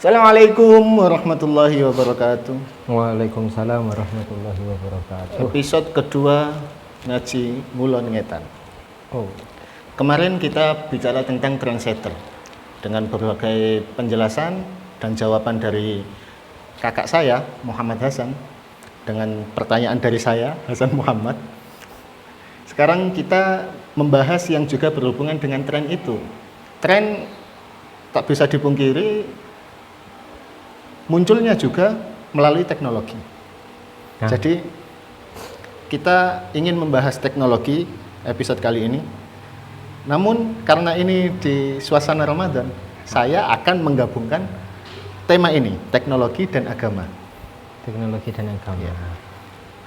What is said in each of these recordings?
Assalamualaikum warahmatullahi wabarakatuh. Waalaikumsalam warahmatullahi wabarakatuh. Episode kedua ngaji Ngulon Ngetan. Oh, Kemarin kita bicara tentang trendsetter dengan berbagai penjelasan dan jawaban dari kakak saya Muhammad Hasan dengan pertanyaan dari saya Hasan Muhammad. Sekarang kita membahas yang juga berhubungan dengan tren itu. Tren tak bisa dipungkiri munculnya juga melalui teknologi. Nah. Jadi kita ingin membahas teknologi episode kali ini. Namun karena ini di suasana Ramadan, saya akan menggabungkan tema ini, teknologi dan agama. teknologi dan agama. Ya.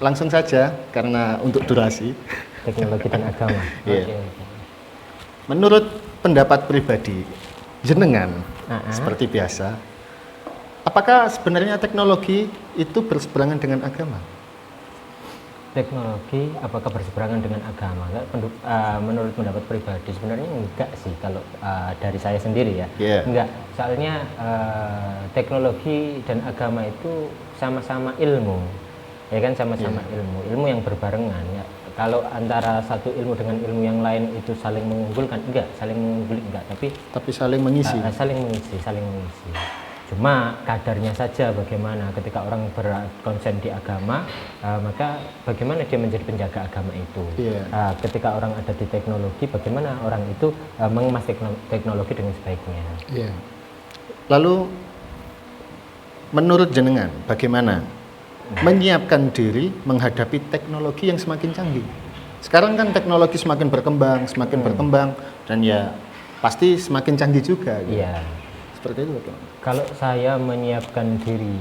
Langsung saja karena untuk durasi. Teknologi dan agama. Iya. Oke. Menurut pendapat pribadi jenengan, Ah, ah. seperti biasa, apakah sebenarnya teknologi itu berseberangan dengan agama? Teknologi apakah berseberangan dengan agama? Menurut pendapat pribadi sebenarnya enggak sih kalau dari saya sendiri ya. Iya. Enggak. Soalnya teknologi dan agama itu sama-sama ilmu. Ya kan sama-sama ilmu yang berbarengan ya. Kalau antara satu ilmu dengan ilmu yang lain itu saling mengunggulkan, saling mengungguli enggak, Tapi saling mengisi. saling mengisi. Cuma kadarnya saja bagaimana ketika orang berkonsen di agama, maka bagaimana dia menjadi penjaga agama itu. Iya. Ketika orang ada di teknologi, bagaimana orang itu mengemas teknologi dengan sebaiknya. Iya. Lalu menurut jenengan bagaimana menyiapkan diri menghadapi teknologi yang semakin canggih? Sekarang kan teknologi semakin berkembang dan ya pasti semakin canggih juga. Gitu. Iya. Seperti itu bagaimana? Kalau saya menyiapkan diri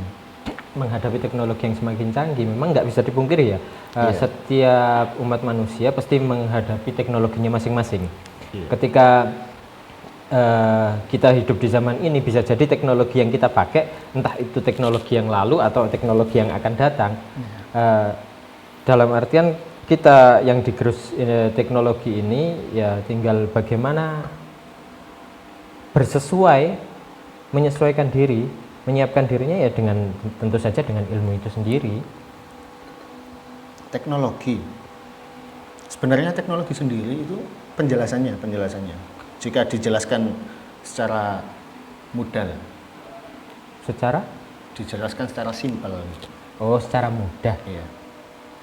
menghadapi teknologi yang semakin canggih, memang nggak bisa dipungkiri ya. Iya. Setiap umat manusia pasti menghadapi teknologinya masing-masing. Iya. Ketika kita hidup di zaman ini, bisa jadi teknologi yang kita pakai, entah itu teknologi yang lalu atau teknologi yang akan datang. Dalam artian kita yang digerus teknologi ini, ya tinggal bagaimana bersesuai, menyesuaikan diri, menyiapkan dirinya ya dengan tentu saja dengan ilmu itu sendiri. Teknologi. Sebenarnya teknologi sendiri itu penjelasannya. Jika dijelaskan secara mudah, dijelaskan secara simpel. Oh, secara mudah. Iya.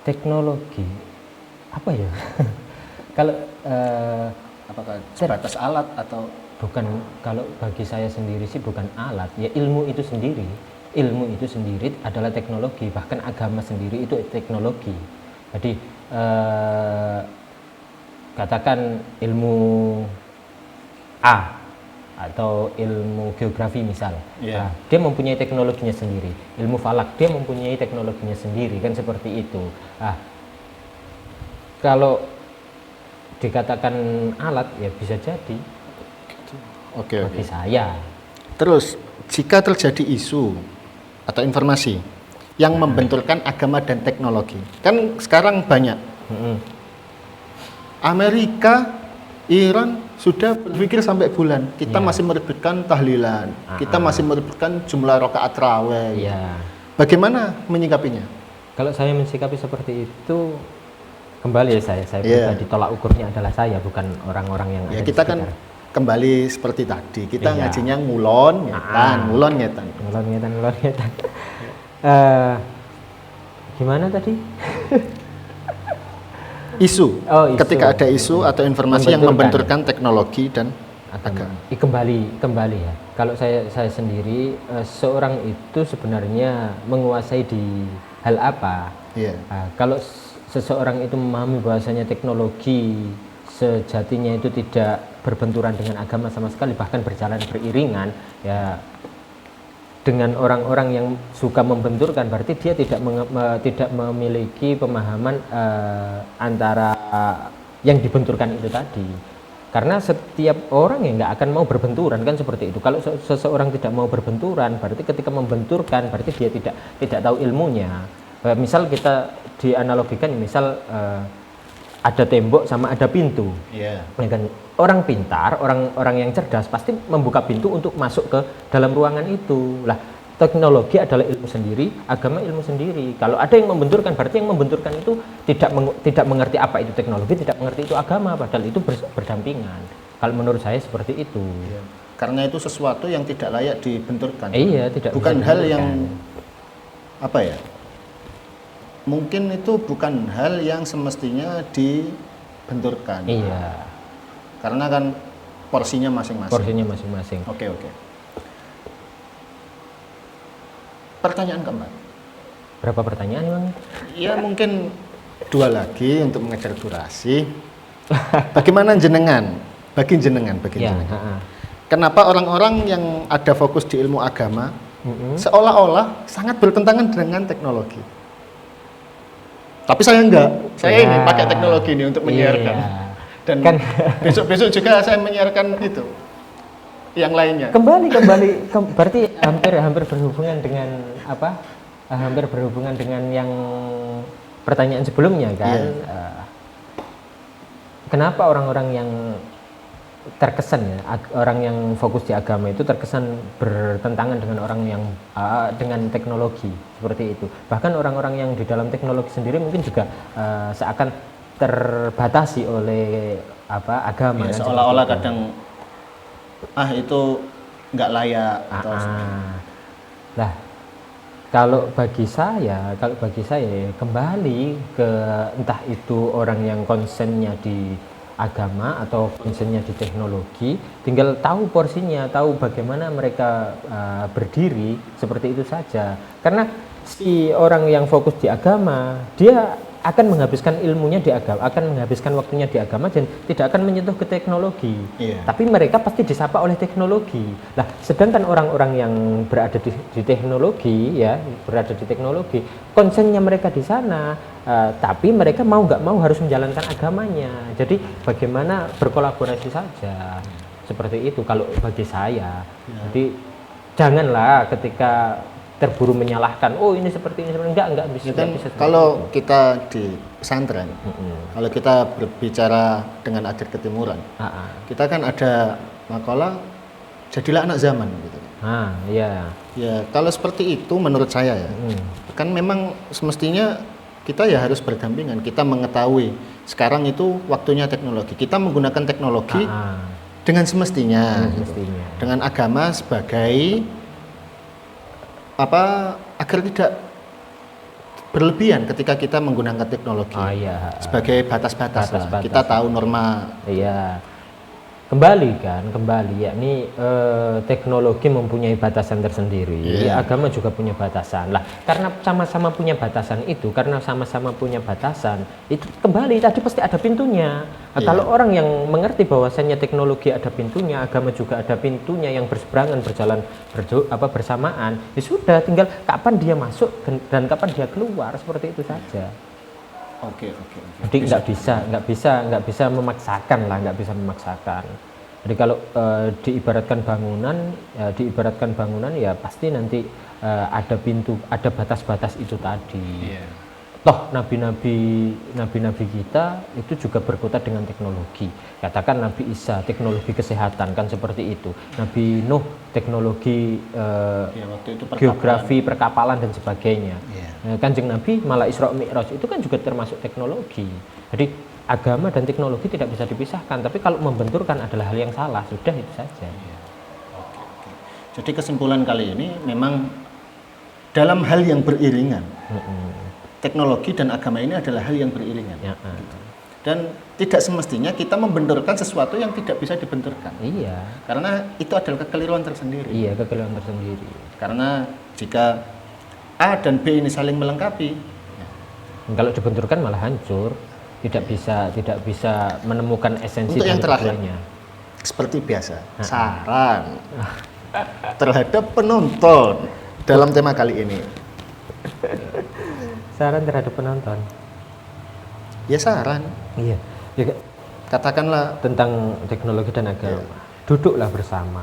Teknologi apa ya? Kalau Apakah sebatas alat atau bukan, kalau bagi saya sendiri sih bukan alat, ya ilmu itu sendiri. Ilmu itu sendiri adalah teknologi, bahkan agama sendiri itu teknologi. Jadi katakan ilmu A atau ilmu geografi misal, Yeah. Nah, dia mempunyai teknologinya sendiri. Ilmu falak dia mempunyai teknologinya sendiri, kan seperti itu. Kalau dikatakan alat ya bisa jadi. Oke. Bagi saya. Terus, jika terjadi isu atau informasi yang membenturkan agama dan teknologi, kan sekarang banyak. Amerika, Iran sudah berpikir sampai bulan. Kita masih merebutkan tahlilan, kita masih merebutkan jumlah rakaat tarawih. Iya. Bagaimana menyikapinya? Kalau saya mensikapi seperti itu, kembali ya saya pribadi, tolak ukurnya adalah saya, bukan orang-orang yang Ya ada kita di kan sekitar. kembali seperti tadi, kita Iya. ngajinya ngulon ngetan. Ngelon-ngetan. Gimana tadi? Isu. Oh, isu. Ketika ada isu atau informasi yang membenturkan teknologi dan agama. Kembali ya. Kalau saya sendiri, seorang itu sebenarnya menguasai di hal apa? Iya. Kalau seseorang itu memahami bahwasanya teknologi sejatinya itu tidak berbenturan dengan agama sama sekali, bahkan berjalan beriringan, ya dengan orang-orang yang suka membenturkan, berarti dia tidak memiliki pemahaman antara yang dibenturkan itu tadi. Karena setiap orang yang nggak akan mau berbenturan, kan seperti itu. Kalau seseorang tidak mau berbenturan, berarti ketika membenturkan, berarti dia tidak tahu ilmunya. Misal kita dianalogikan, misal ada tembok sama ada pintu. Iya. Ya kan, orang pintar, orang yang cerdas pasti membuka pintu untuk masuk ke dalam ruangan itu. Lah, teknologi adalah ilmu sendiri, agama ilmu sendiri. Kalau ada yang membenturkan, berarti yang membenturkan itu tidak mengerti apa itu teknologi, tidak mengerti itu agama, padahal itu berdampingan. Kalau menurut saya seperti itu. Iya. Karena itu sesuatu yang tidak layak dibenturkan. Iya, tidak bukan bisa hal dibenturkan. yang apa ya? Mungkin itu bukan hal yang semestinya dibenturkan. Iya, Karena kan porsinya masing-masing. porsinya masing-masing. Oke. Pertanyaan keempat. Berapa pertanyaan, Bang? Ya mungkin 2 lagi untuk mengejar durasi. Bagaimana jenengan? Bagi jenengan. Ya, Kenapa orang-orang yang ada fokus di ilmu agama seolah-olah sangat bertentangan dengan teknologi? Tapi saya enggak. Saya ini pakai teknologi ini untuk menyiarkan. Iya. Dan Kan- besok-besok juga saya menyiarkan itu. Yang lainnya. Berarti hampir berhubungan dengan apa? Hampir berhubungan dengan yang pertanyaan sebelumnya kan. Iya. Kenapa orang-orang yang terkesan ya, orang yang fokus di agama itu terkesan bertentangan dengan orang yang dengan teknologi seperti itu. Bahkan orang-orang yang di dalam teknologi sendiri mungkin juga seakan terbatasi oleh agama. Ya, kan, seolah-olah seperti itu. kadang itu nggak layak atau Lah, kalau bagi saya ya, kembali ke entah itu orang yang konsennya di agama atau konsennya di teknologi, tinggal tahu porsinya, tahu bagaimana mereka berdiri, seperti itu saja. Karena si orang yang fokus di agama, dia akan menghabiskan ilmunya di agama, akan menghabiskan waktunya di agama dan tidak akan menyentuh ke teknologi. Iya. Tapi mereka pasti disapa oleh teknologi. Nah, sedangkan orang-orang yang berada di teknologi, ya, berada di teknologi, konsennya mereka di sana, tapi mereka mau nggak mau harus menjalankan agamanya. Jadi bagaimana berkolaborasi saja, seperti itu kalau bagi saya. Jadi janganlah ketika terburu menyalahkan, oh ini seperti ini, enggak bisa. kan Nggak bisa seperti kalau itu. kita di pesantren, kalau kita berbicara dengan adat ketimuran, kita kan ada makalah jadilah anak zaman gitu. Iya. Ya kalau seperti itu menurut saya ya, kan memang semestinya kita ya harus berdampingan. Kita mengetahui sekarang itu waktunya teknologi. Kita menggunakan teknologi dengan semestinya, gitu. Dengan agama sebagai agar tidak berlebihan ketika kita menggunakan teknologi sebagai batas-batas lah. Batas-batas. Kita tahu norma. Iya. Kembali yakni teknologi mempunyai batasan tersendiri, Iya. agama juga punya batasan. Lah, karena sama-sama punya batasan itu, kembali tadi pasti ada pintunya. Nah, Iya. kalau orang yang mengerti bahwasannya teknologi ada pintunya, agama juga ada pintunya yang berseberangan, berjalan bersamaan, ya sudah, tinggal kapan dia masuk dan kapan dia keluar, seperti itu saja. Oke. Jadi nggak bisa memaksakan. Jadi kalau diibaratkan bangunan ya pasti nanti ada pintu, ada batas-batas itu tadi. Iya. Toh nabi-nabi kita itu juga berkutat dengan teknologi. Katakan Nabi Isa teknologi kesehatan kan seperti itu. Nabi Nuh teknologi Waktu itu geografi, perkapalan dan sebagainya. Iya. Kanjeng Nabi malah Isra Mi'raj itu kan juga termasuk teknologi. Jadi agama dan teknologi tidak bisa dipisahkan. Tapi kalau membenturkan adalah hal yang salah. Sudah itu saja. Oke. Jadi kesimpulan kali ini memang dalam hal yang beriringan. Teknologi dan agama ini adalah hal yang beriringan. Dan tidak semestinya kita membenturkan sesuatu yang tidak bisa dibenturkan. Iya. Karena itu adalah kekeliruan tersendiri. Iya, kekeliruan tersendiri. Karena jika A dan B ini saling melengkapi, Kalau dibenturkan malah hancur. Tidak bisa menemukan esensi Untuk yang dari terakhir. keduanya. seperti biasa, saran terhadap penonton dalam tema kali ini. Saran terhadap penonton. Ya saran, Iya. Ya, katakanlah tentang teknologi dan agama. Duduklah bersama.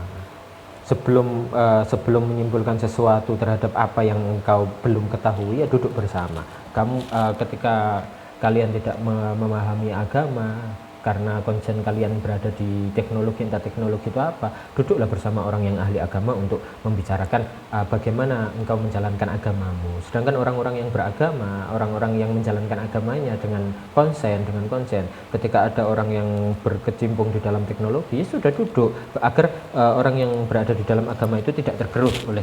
Sebelum menyimpulkan sesuatu terhadap apa yang engkau belum ketahui, ya duduk bersama. Kamu ketika kalian tidak memahami agama karena konsen kalian berada di teknologi, entah teknologi itu apa, duduklah bersama orang yang ahli agama untuk membicarakan bagaimana engkau menjalankan agamamu. Sedangkan orang-orang yang beragama, orang-orang yang menjalankan agamanya dengan konsen, ketika ada orang yang berkecimpung di dalam teknologi, ya sudah duduk agar orang yang berada di dalam agama itu tidak tergerus oleh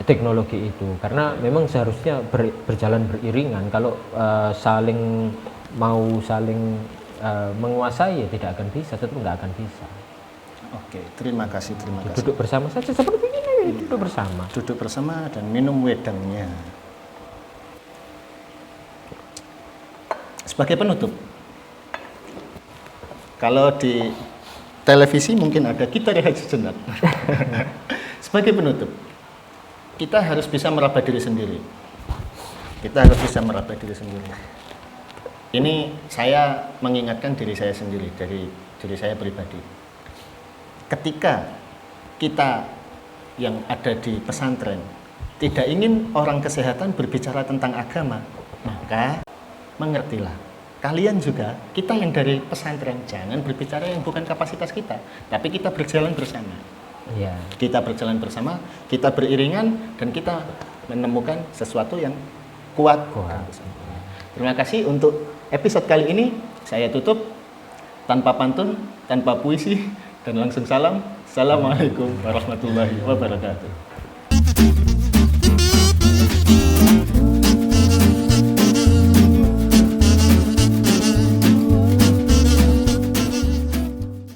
teknologi itu, karena memang seharusnya berjalan beriringan. Kalau saling menguasai, ya tidak akan bisa, tentu nggak akan bisa. Oke, terima kasih. Duduk bersama saja seperti ini, duduk bersama dan minum wedangnya. Sebagai penutup, kalau di televisi mungkin ada kita rehat sejenak. Sebagai penutup, kita harus bisa meraba diri sendiri. Ini saya mengingatkan diri saya sendiri, dari diri saya pribadi. Ketika kita yang ada di pesantren tidak ingin orang kesehatan berbicara tentang agama, maka mengertilah. Kalian juga, kita yang dari pesantren, jangan berbicara yang bukan kapasitas kita, tapi kita berjalan bersama. Ya. Kita berjalan bersama, kita beriringan, dan kita menemukan sesuatu yang kuat. Terima kasih untuk episode kali ini. Saya tutup tanpa pantun, tanpa puisi, dan langsung salam. Assalamualaikum warahmatullahi wabarakatuh.